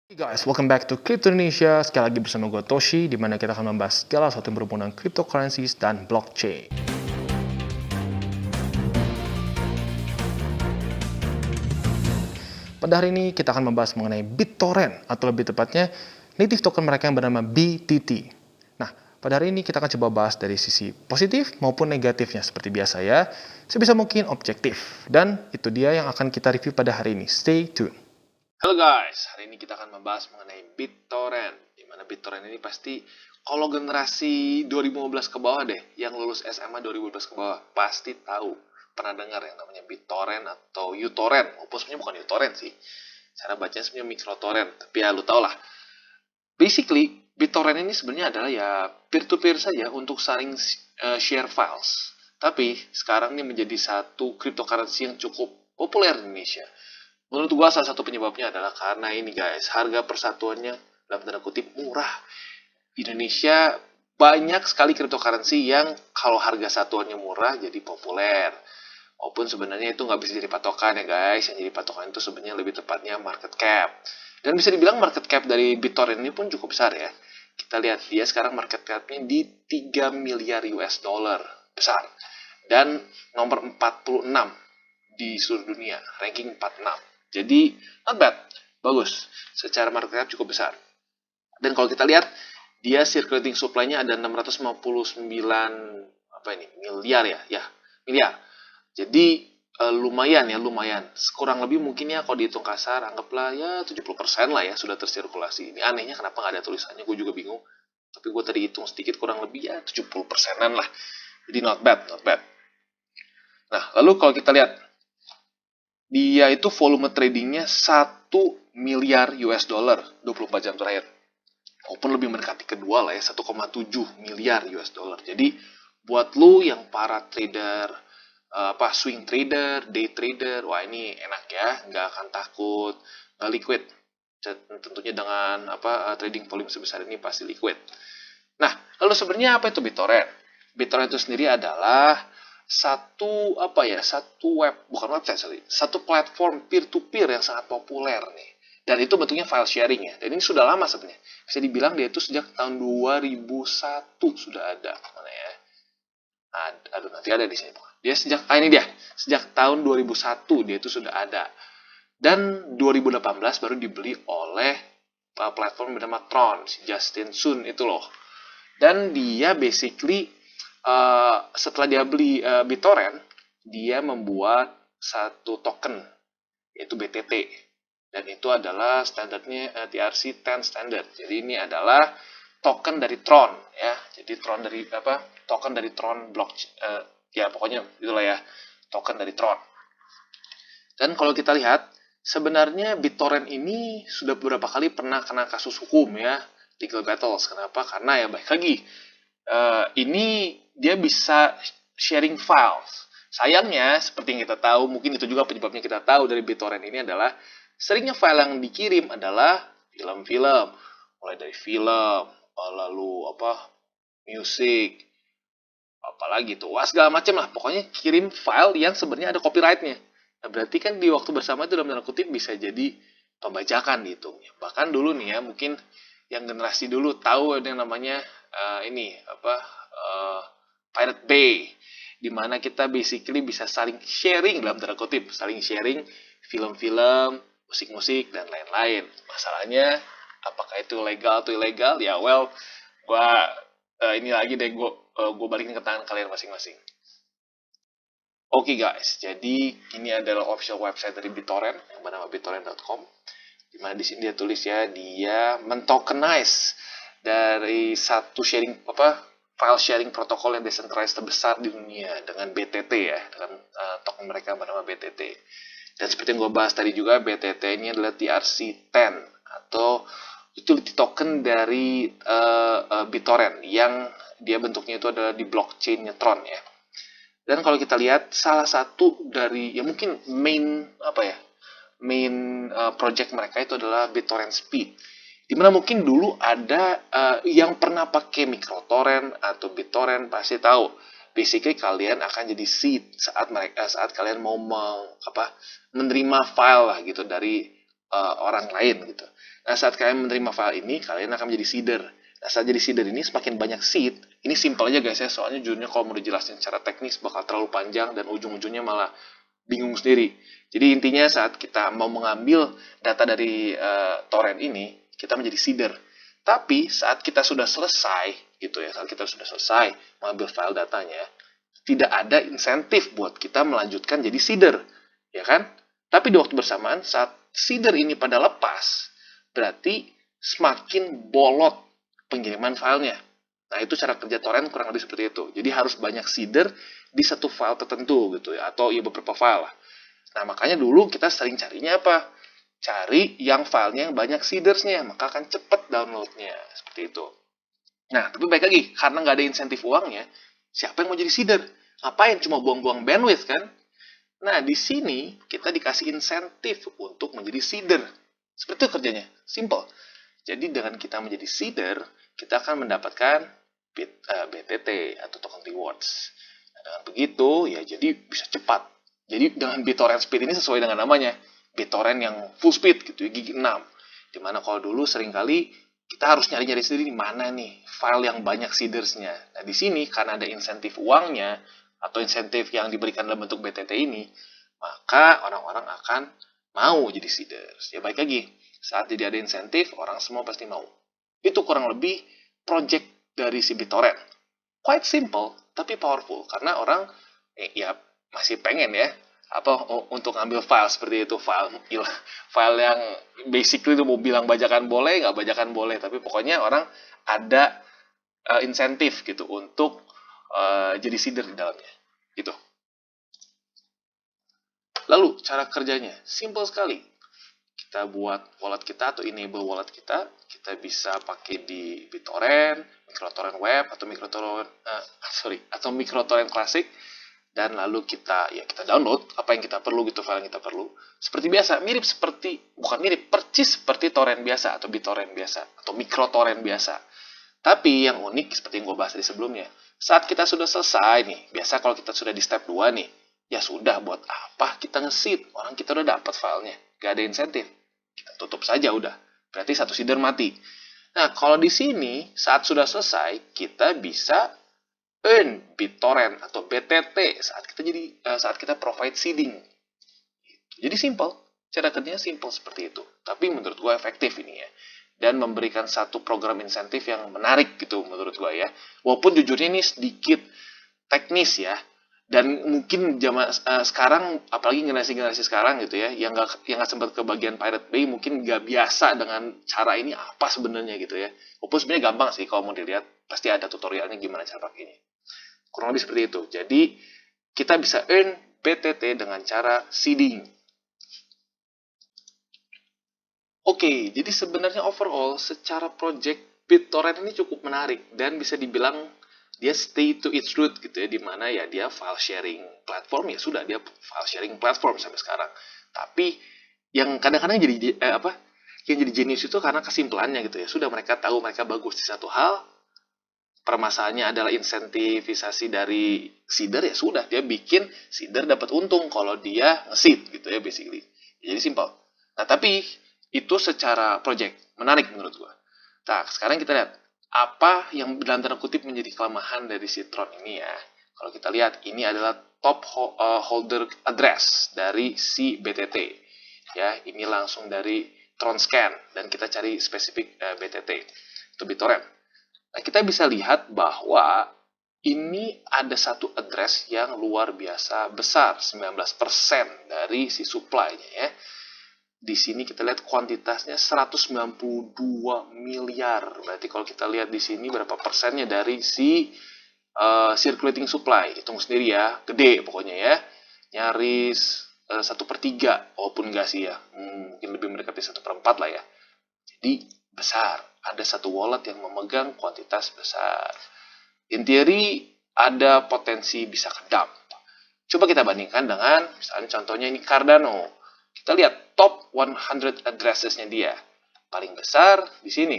Hey guys, welcome back to Crypto Indonesia. Sekali lagi bersama gue Toshi, di mana kita akan membahas segala sesuatu yang berhubungan dengan cryptocurrencies dan blockchain. Pada hari ini kita akan membahas mengenai BitTorrent, atau lebih tepatnya native token mereka yang bernama BTT. Nah, pada hari ini kita akan coba bahas dari sisi positif maupun negatifnya seperti biasa ya. Sebisa mungkin objektif. Dan itu dia yang akan kita review pada hari ini. Stay tuned. Halo guys, hari ini kita akan membahas mengenai BitTorrent. Dimana BitTorrent ini pasti kalau generasi 2015 ke bawah deh, yang lulus SMA 2015 ke bawah, pasti tahu, pernah dengar yang namanya BitTorrent atau uTorrent. Walaupun sebenarnya bukan uTorrent sih, cara bacanya sebenarnya microtorrent, tapi ya lu tau lah. Basically, BitTorrent ini sebenarnya adalah ya peer-to-peer saja untuk saling share files. Tapi sekarang ini menjadi satu cryptocurrency yang cukup populer di Indonesia. Menurut gua salah satu penyebabnya adalah karena ini guys, harga persatuannya dalam tanda kutip murah. Di Indonesia banyak sekali cryptocurrency yang kalau harga satuannya murah jadi populer. Walaupun sebenarnya itu nggak bisa jadi patokan ya guys, yang jadi patokan itu sebenarnya lebih tepatnya market cap. Dan bisa dibilang market cap dari BitTorrent ini pun cukup besar ya. Kita lihat dia sekarang market capnya di 3 miliar US dollar, besar. Dan nomor 46 di seluruh dunia, ranking 46. Jadi not bad, bagus. Secara market cap cukup besar. Dan kalau kita lihat, dia circulating supply-nya ada 659 miliar ya, miliar. Jadi lumayan. Kurang lebih mungkin ya kalau dihitung kasar, anggaplah ya 70% lah ya sudah tersirkulasi. Ini anehnya kenapa nggak ada tulisannya, gue juga bingung. Tapi gue tadi hitung sedikit, kurang lebih ya 70%-an lah. Jadi not bad. Nah, lalu kalau kita lihat, dia itu volume tradingnya 1 miliar US dollar 24 jam terakhir. Walaupun lebih mendekati kedua lah ya, 1,7 miliar US dollar. Jadi buat lu yang para trader, swing trader, day trader, wah ini enak ya, nggak akan takut nggak liquid. Tentunya dengan trading volume sebesar ini pasti liquid. Nah, lalu sebenarnya apa itu BitTorrent? BitTorrent itu sendiri adalah satu satu platform peer-to-peer yang sangat populer nih. Dan itu bentuknya file sharing ya. Dan ini sudah lama sebenarnya. Bisa dibilang dia itu sejak tahun 2001 sudah ada. Mana ya? Aduh, nanti ada di sini. Sejak tahun 2001 dia itu sudah ada. Dan 2018 baru dibeli oleh platform bernama Tron, si Justin Sun itu loh. Dan dia basically setelah dia beli BitTorrent, dia membuat satu token yaitu BTT. Dan itu adalah standarnya TRC10 standard. Jadi ini adalah token dari Tron ya. Jadi token dari Tron blockchain, ya pokoknya itulah ya, token dari Tron. Dan kalau kita lihat, sebenarnya BitTorrent ini sudah beberapa kali pernah kena kasus hukum ya, legal battles. Kenapa? Karena ya baik lagi, ini dia bisa sharing files. Sayangnya, seperti yang kita tahu, mungkin itu juga penyebabnya kita tahu dari BitTorrent ini adalah seringnya file yang dikirim adalah film-film, mulai dari film, lalu musik, apalagi tuh, segala macam lah. Pokoknya kirim file yang sebenarnya ada copyrightnya. Nah, berarti kan di waktu bersama itu dalam tanda kutip bisa jadi pembajakan dihitungnya. Bahkan dulu nih ya, mungkin yang generasi dulu tahu ada yang namanya Pirate Bay, di mana kita basically bisa saling sharing dalam tanda kutip, saling sharing film-film, musik-musik dan lain-lain. Masalahnya apakah itu legal atau ilegal? Ya well, ini lagi deh gue balikin ke tangan kalian masing-masing. Oke guys, jadi ini adalah official website dari BitTorrent yang bernama bittorrent.com. Dimana di sini dia tulis ya, dia mentokenize dari satu file sharing protokol yang decentralized terbesar di dunia dengan BTT ya, dengan token mereka bernama BTT. Dan seperti yang gue bahas tadi juga, BTT ini adalah TRC10 atau utility token dari BitTorrent yang dia bentuknya itu adalah di blockchain-nya Tron ya. Dan kalau kita lihat, salah satu dari ya mungkin main project mereka itu adalah BitTorrent Speed, dimana mungkin dulu ada yang pernah pakai microtorrent atau BitTorrent pasti tahu. Basically kalian akan jadi seed saat kalian mau menerima file lah gitu dari orang lain gitu. Nah, saat kalian menerima file ini, kalian akan menjadi seeder. Nah, saat jadi seeder ini, semakin banyak seed, ini simple aja guys ya, soalnya jujurnya kalau mau dijelasin secara teknis bakal terlalu panjang dan ujung-ujungnya malah bingung sendiri. Jadi intinya saat kita mau mengambil data dari torrent ini, kita menjadi seeder. Tapi saat kita sudah selesai, gitu ya, saat kita sudah selesai mengambil file datanya, tidak ada insentif buat kita melanjutkan jadi seeder, ya kan? Tapi di waktu bersamaan saat seeder ini pada lepas, berarti semakin bolot pengiriman filenya. Nah, itu cara kerja torrent kurang lebih seperti itu. Jadi harus banyak seeder di satu file tertentu gitu ya, atau ya beberapa file lah. Nah, makanya dulu kita sering carinya apa? Cari yang filenya yang banyak seedersnya, maka akan cepat downloadnya. Seperti itu. Nah, tapi baik lagi, karena nggak ada insentif uangnya, siapa yang mau jadi seeder? Ngapain? Cuma buang-buang bandwidth kan? Nah, di sini kita dikasih insentif untuk menjadi seeder. Seperti itu kerjanya. Simple. Jadi dengan kita menjadi seeder, kita akan mendapatkan BTT atau token rewards. Nah, dengan begitu, ya jadi bisa cepat. Jadi dengan BitTorrent speed ini sesuai dengan namanya. BitTorrent yang full speed gitu ya, gigi 6. Dimana kalau dulu seringkali kita harus nyari-nyari sendiri mana nih file yang banyak seedersnya. Nah, di sini karena ada insentif uangnya atau insentif yang diberikan dalam bentuk BTT ini, maka orang-orang akan mau jadi seeders. Ya baik lagi, saat jadi ada insentif, orang semua pasti mau. Itu kurang lebih project dari si BitTorrent. Quite simple, tapi powerful. Karena orang ya masih pengen ya untuk ngambil file seperti itu, file yang basically itu mau bilang bajakan boleh, nggak bajakan boleh, tapi pokoknya orang ada insentif gitu untuk jadi seeder di dalamnya gitu. Lalu cara kerjanya simple sekali. Kita buat wallet kita atau enable wallet kita bisa pakai di BitTorrent, MicroTorrent Web atau MicroTorrent Classic, dan lalu kita download apa yang kita perlu gitu, file yang kita perlu. Seperti biasa, persis seperti torrent biasa atau BitTorrent biasa atau MicroTorrent biasa. Tapi yang unik seperti yang gue bahas tadi sebelumnya, saat kita sudah selesai nih, biasa kalau kita sudah di step 2 nih, ya sudah, buat apa kita nge-seed? Orang kita udah dapat filenya, gak ada insentif. Kita tutup saja udah. Berarti satu seeder mati. Nah, kalau di sini saat sudah selesai, kita bisa earn BitTorrent atau BTT saat kita provide seeding. Jadi simple, cara kerjanya simple seperti itu. Tapi menurut gue efektif ini ya. Dan memberikan satu program insentif yang menarik gitu menurut gue ya. Walaupun jujurnya ini sedikit teknis ya. Dan mungkin zaman sekarang, apalagi generasi-generasi sekarang gitu ya, yang nggak sempat ke bagian Pirate Bay, mungkin nggak biasa dengan cara ini apa sebenarnya gitu ya. Walaupun sebenarnya gampang sih kalau mau dilihat, pasti ada tutorialnya gimana cara pakainya. Kurang lebih seperti itu. Jadi kita bisa earn BTT dengan cara seeding. Oke, jadi sebenarnya overall secara project BitTorrent ini cukup menarik dan bisa dibilang dia stay to its root gitu ya, dimana ya dia file sharing platform, ya sudah dia file sharing platform sampai sekarang. Tapi yang kadang-kadang yang jadi jenius itu karena kesimpulannya gitu ya. Sudah mereka tahu mereka bagus di satu hal, permasalahannya adalah insentivisasi dari seeder, ya sudah dia bikin seeder dapat untung kalau dia nge-seed gitu ya basically. Jadi simple. Nah, tapi itu secara project menarik menurut gua. Nah, sekarang kita lihat apa yang dalam tanda kutip menjadi kelemahan dari si Tron ini ya. Kalau kita lihat, ini adalah top holder address dari si BTT. Ya, ini langsung dari Tron Scan dan kita cari spesifik BTT itu BitTorrent. Nah, kita bisa lihat bahwa ini ada satu address yang luar biasa besar, 19% dari si supply-nya ya. Di sini kita lihat kuantitasnya 192 miliar. Berarti kalau kita lihat di sini berapa persennya dari si circulating supply. Hitung sendiri ya, gede pokoknya ya. Nyaris 1/3, walaupun enggak sih ya. Mungkin lebih mendekati 1/4 lah ya. Jadi besar. Ada satu wallet yang memegang kuantitas besar. In theory, ada potensi bisa kedap. Coba kita bandingkan dengan, misalnya contohnya ini Cardano. Kita lihat top 100 addresses-nya dia. Paling besar di sini.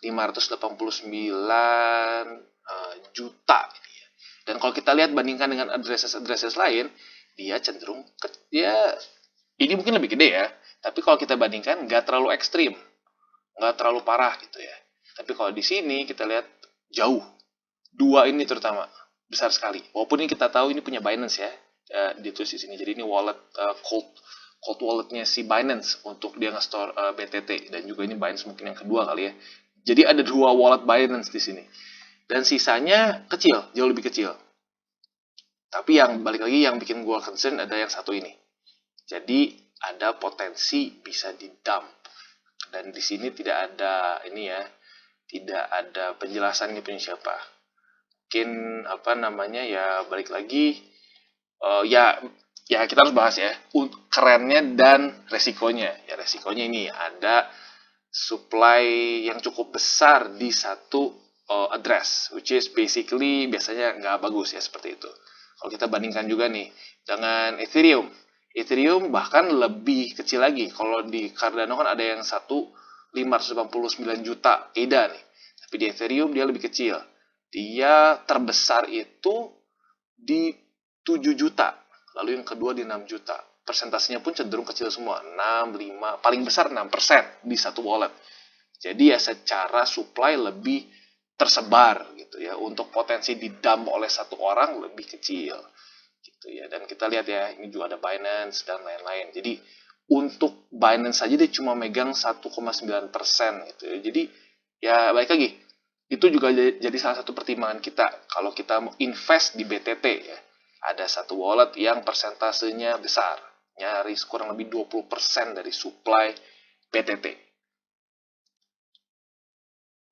589 juta. Dan kalau kita lihat bandingkan dengan addresses lain, dia cenderung ini mungkin lebih gede ya. Tapi kalau kita bandingkan, nggak terlalu ekstrim, nggak terlalu parah gitu ya. Tapi kalau di sini kita lihat jauh. Dua ini terutama besar sekali. Walaupun ini kita tahu ini punya Binance ya, ditulis di sini. Jadi ini wallet cold walletnya si Binance untuk dia nge-store BTT, dan juga ini Binance mungkin yang kedua kali ya. Jadi ada dua wallet Binance di sini. Dan sisanya kecil, jauh lebih kecil. Tapi yang balik lagi yang bikin gue concern ada yang satu ini. Jadi ada potensi bisa di dump. Dan di sini tidak ada ini ya, tidak ada penjelasan ini punya siapa. Mungkin apa namanya ya, balik lagi ya kita harus bahas ya kerennya dan resikonya. Ya resikonya ini ada supply yang cukup besar di satu address, which is basically biasanya nggak bagus ya seperti itu. Kalau kita bandingkan juga nih dengan Ethereum bahkan lebih kecil lagi. Kalau di Cardano kan ada yang 589 juta ADA nih. Tapi di Ethereum dia lebih kecil. Dia terbesar itu di 7 juta. Lalu yang kedua di 6 juta. Persentasenya pun cenderung kecil semua. 6, 5, paling besar 6% di satu wallet. Jadi ya secara supply lebih tersebar gitu ya. Untuk potensi di-dump oleh satu orang lebih kecil. Gitu ya. Dan kita lihat ya, ini juga ada Binance dan lain-lain. Jadi untuk Binance saja dia cuma megang 1,9% gitu ya. Jadi ya balik lagi, itu juga jadi salah satu pertimbangan kita kalau kita mau invest di BTT ya. Ada satu wallet yang persentasenya besar, nyaris kurang lebih 20% dari supply BTT.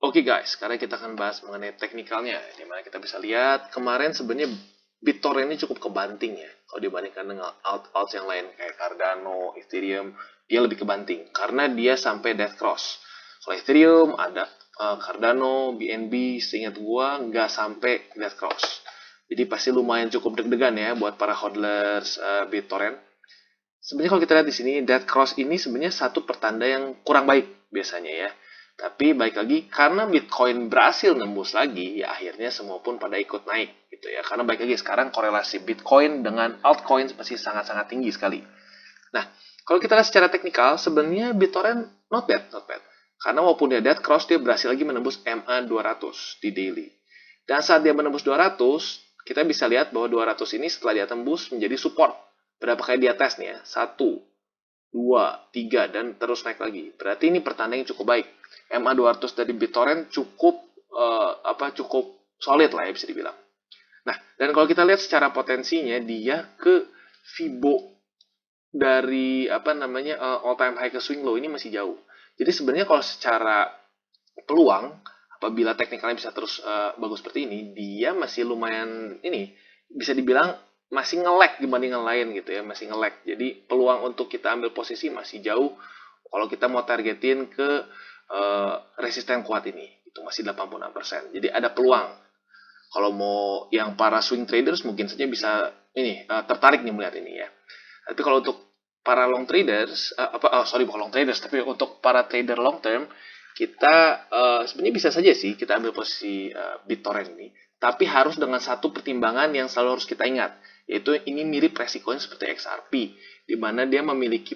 Oke guys, sekarang kita akan bahas mengenai teknikalnya, dimana kita bisa lihat kemarin sebenarnya BitTorrent ini cukup kebanting ya. Kalau dibandingkan dengan alt yang lain kayak Cardano, Ethereum, dia lebih kebanting karena dia sampai death cross. Kalau Ethereum ada Cardano, BNB, seingat gua nggak sampai death cross. Jadi pasti lumayan cukup deg-degan ya buat para hodlers BitTorrent. Sebenarnya kalau kita lihat di sini death cross ini sebenarnya satu pertanda yang kurang baik biasanya ya. Tapi baik lagi, karena Bitcoin berhasil nembus lagi, ya akhirnya semua pun pada ikut naik gitu ya. Karena baik lagi sekarang korelasi Bitcoin dengan altcoin masih sangat-sangat tinggi sekali. Nah, kalau kita lihat secara teknikal, sebenarnya BitTorrent not bad. Karena walaupun dia death cross, dia berhasil lagi menembus MA 200 di daily. Dan saat dia menembus 200, kita bisa lihat bahwa 200 ini setelah dia tembus menjadi support. Berapa kali dia tes nih ya? 1, 2, 3, dan terus naik lagi. Berarti ini pertanda yang cukup baik. MA 200 dari BitTorrent cukup solid lah ya bisa dibilang. Nah, dan kalau kita lihat secara potensinya dia ke Fibo dari all time high ke swing low ini masih jauh. Jadi sebenarnya kalau secara peluang apabila teknikalnya bisa terus bagus seperti ini, dia masih lumayan ini bisa dibilang masih nge-lag dibanding yang lain gitu ya, masih nge-lag. Jadi peluang untuk kita ambil posisi masih jauh kalau kita mau targetin ke resisten kuat ini. Itu masih 86%. Jadi ada peluang. Kalau mau yang para swing traders mungkin saja bisa tertarik nih melihat ini ya. Tapi kalau untuk para long traders, bukan long traders, tapi untuk para trader long term, kita sebenarnya bisa saja sih kita ambil posisi BitTorrent ini. Tapi harus dengan satu pertimbangan yang selalu harus kita ingat, yaitu ini mirip resikonya seperti XRP, di mana dia memiliki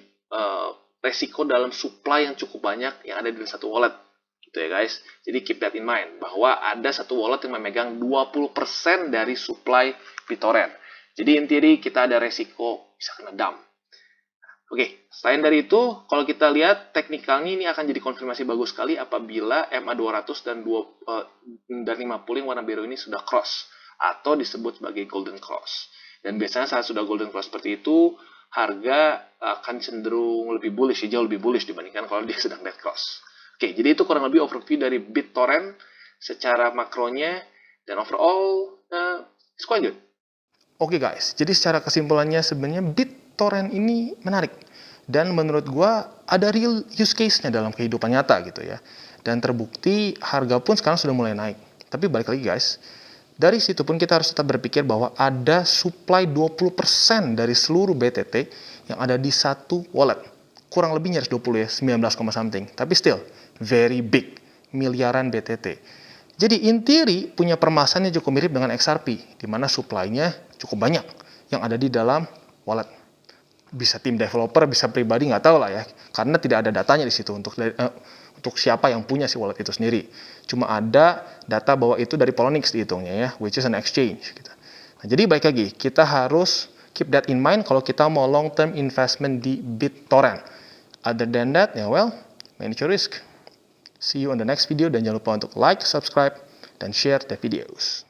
resiko dalam supply yang cukup banyak yang ada di satu wallet. Gitu ya guys. Jadi keep that in mind, bahwa ada satu wallet yang memegang 20% dari supply BitTorrent. Jadi in theory kita ada resiko bisa kena dump. Oke, selain dari itu, kalau kita lihat teknikalnya ini akan jadi konfirmasi bagus sekali apabila MA 200 dan 50 yang warna biru ini sudah cross atau disebut sebagai golden cross. Dan biasanya saat sudah golden cross seperti itu, harga akan cenderung lebih bullish, jauh lebih bullish dibandingkan kalau dia sedang dead cross. Oke, jadi itu kurang lebih overview dari BitTorrent secara makronya, dan overall it's quite good. Oke guys, jadi secara kesimpulannya sebenarnya BitTorrent ini menarik. Dan menurut gua ada real use case-nya dalam kehidupan nyata gitu ya. Dan terbukti harga pun sekarang sudah mulai naik. Tapi balik lagi guys, dari situ pun kita harus tetap berpikir bahwa ada supply 20% dari seluruh BTT yang ada di satu wallet. Kurang lebih nyaris 20 ya, 19, something. Tapi still, very big. Miliaran BTT. Jadi in theory punya permasalahan yang cukup mirip dengan XRP, di mana supply-nya cukup banyak yang ada di dalam wallet. bisa tim developer, bisa pribadi, nggak tahu lah ya, karena tidak ada datanya di situ untuk siapa yang punya si wallet itu sendiri. Cuma ada data bahwa itu dari Poloniex dihitungnya ya, which is an exchange gitu. Nah, jadi baik lagi, kita harus keep that in mind kalau kita mau long term investment di BitTorrent. Other than that, ya well, manage your risk. See you on the next video, dan jangan lupa untuk like, subscribe, dan share the videos.